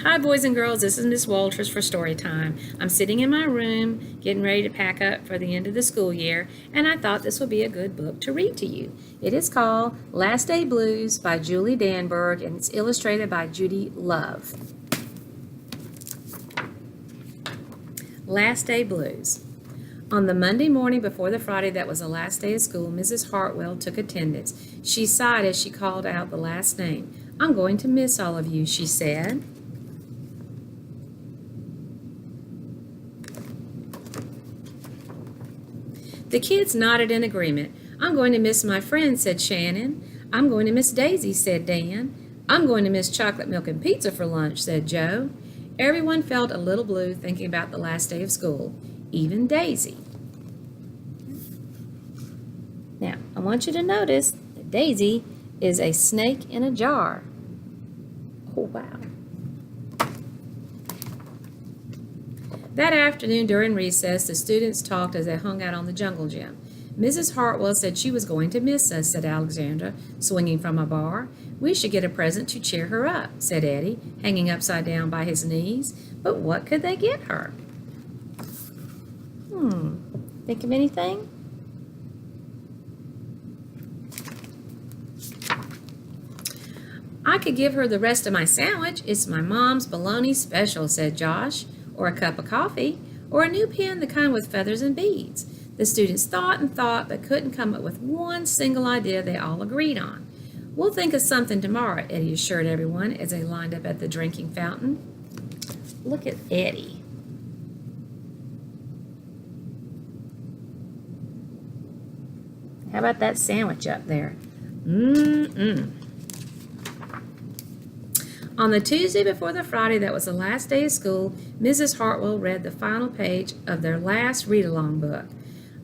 Hi, boys and girls. This is Miss Walters for story time. I'm sitting in my room getting ready to pack up for the end of the school year, and I thought this would be a good book to read to you. It is called Last Day Blues by Julie Danberg, and it's illustrated by Judy Love. Last Day Blues. On the Monday morning before the Friday that was the last day of school, Mrs. Hartwell took attendance. She sighed as she called out the last name. "I'm going to miss all of you," she said. The kids nodded in agreement. "I'm going to miss my friends," said Shannon. "I'm going to miss Daisy," said Dan. "I'm going to miss chocolate milk and pizza for lunch," said Joe. Everyone felt a little blue thinking about the last day of school, even Daisy. Now, I want you to notice that Daisy is a snake in a jar. Oh, wow. That afternoon during recess, the students talked as they hung out on the jungle gym. "Mrs. Hartwell said she was going to miss us," said Alexandra, swinging from a bar. "We should get a present to cheer her up," said Eddie, hanging upside down by his knees. But what could they get her? Think of anything? "I could give her the rest of my sandwich. It's my mom's bologna special," said Josh. "Or a cup of coffee, or a new pen, the kind with feathers and beads." The students thought and thought, but couldn't come up with one single idea they all agreed on. "We'll think of something tomorrow," Eddie assured everyone as they lined up at the drinking fountain. Look at Eddie. How about that sandwich up there? On the Tuesday before the Friday that was the last day of school, Mrs. Hartwell read the final page of their last read-along book.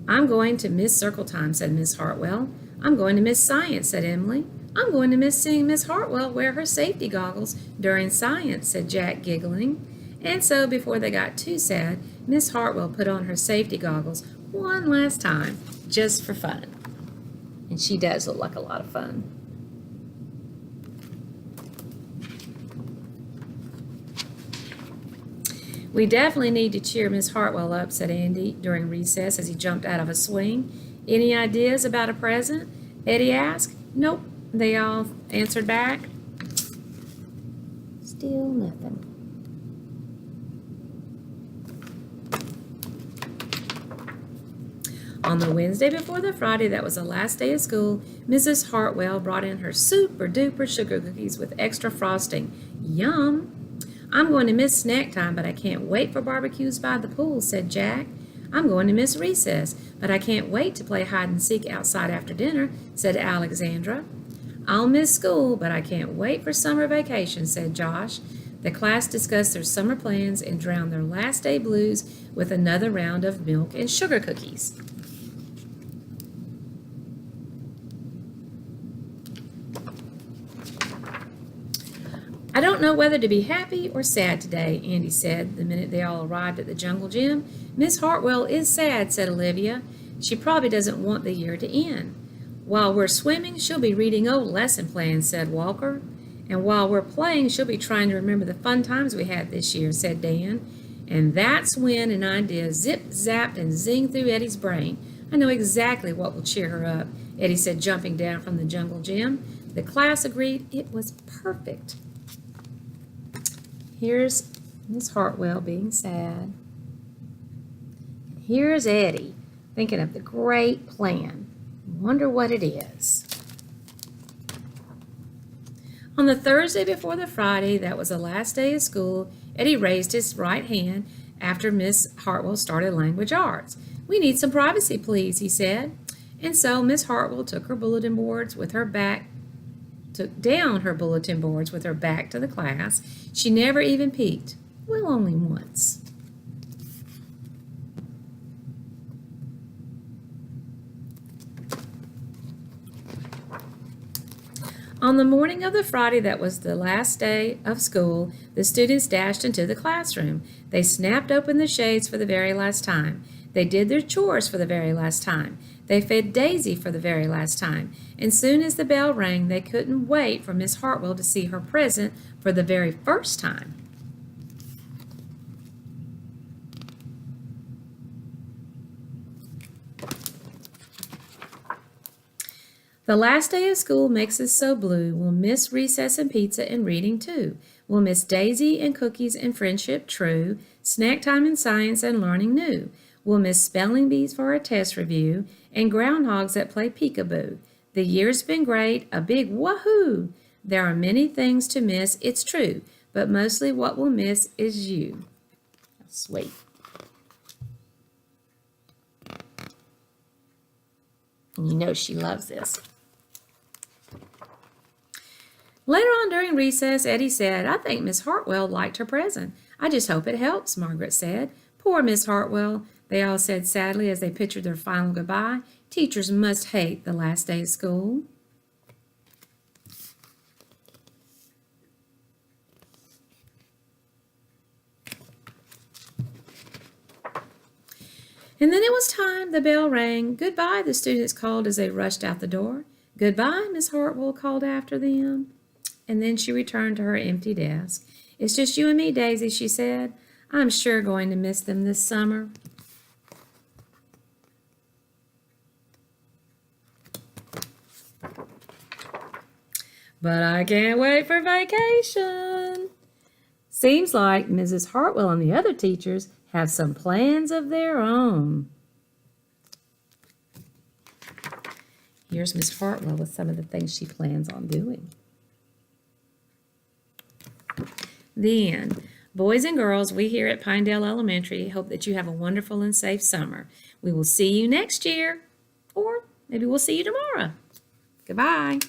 "I'm going to miss circle time," said Miss Hartwell. "I'm going to miss science," said Emily. "I'm going to miss seeing Miss Hartwell wear her safety goggles during science," said Jack, giggling. And so, before they got too sad, Miss Hartwell put on her safety goggles one last time, just for fun. And she does look like a lot of fun. "We definitely need to cheer Miss Hartwell up," said Andy during recess as he jumped out of a swing. "Any ideas about a present?" Eddie asked. "Nope," they all answered back. Still nothing. On the Wednesday before the Friday that was the last day of school, Mrs. Hartwell brought in her super-duper sugar cookies with extra frosting. Yum! "I'm going to miss snack time, but I can't wait for barbecues by the pool," said Jack. "I'm going to miss recess, but I can't wait to play hide and seek outside after dinner," said Alexandra. "I'll miss school, but I can't wait for summer vacation," said Josh. The class discussed their summer plans and drowned their last day blues with another round of milk and sugar cookies. "I don't know whether to be happy or sad today," Andy said the minute they all arrived at the jungle gym. "Miss Hartwell is sad," said Olivia. "She probably doesn't want the year to end." "While we're swimming, she'll be reading old lesson plans," said Walker. "And while we're playing, she'll be trying to remember the fun times we had this year," said Dan. And that's when an idea zip-zapped and zinged through Eddie's brain. "I know exactly what will cheer her up," Eddie said, jumping down from the jungle gym. The class agreed it was perfect. Here's Miss Hartwell being sad. Here's Eddie thinking of the great plan. Wonder what it is. On the Thursday before the Friday that was the last day of school, Eddie raised his right hand after Miss Hartwell started language arts. "We need some privacy, please," he said. And so Miss Hartwell took down her bulletin boards with her back to the class. She never even peeked. Well, only once. On the morning of the Friday that was the last day of school, the students dashed into the classroom. They snapped open the shades for the very last time. They did their chores for the very last time. They fed Daisy for the very last time. And soon as the bell rang, they couldn't wait for Miss Hartwell to see her present for the very first time. The last day of school makes us so blue. We'll miss recess and pizza and reading too. We'll miss Daisy and cookies and friendship true, snack time and science and learning new. We'll miss spelling bees for a test review and groundhogs that play peekaboo. The year's been great, a big wahoo! There are many things to miss, it's true, but mostly what we'll miss is you. Sweet. And you know she loves this. Later on during recess, Eddie said, I think Miss Hartwell liked her present. I just hope it helps, Margaret said. Poor Miss Hartwell, they all said sadly as they pictured their final goodbye. Teachers must hate the last day of school. And then it was time. The bell rang. Goodbye, the students called as they rushed out the door. Goodbye, Miss Hartwell called after them. And then she returned to her empty desk. It's just you and me, Daisy, she said. I'm sure going to miss them this summer. But I can't wait for vacation. Seems like Mrs. Hartwell and the other teachers have some plans of their own. Here's Miss Hartwell with some of the things she plans on doing. The end. Boys and girls, we here at Pinedale Elementary hope that you have a wonderful and safe summer. We will see you next year, or maybe we'll see you tomorrow. Goodbye.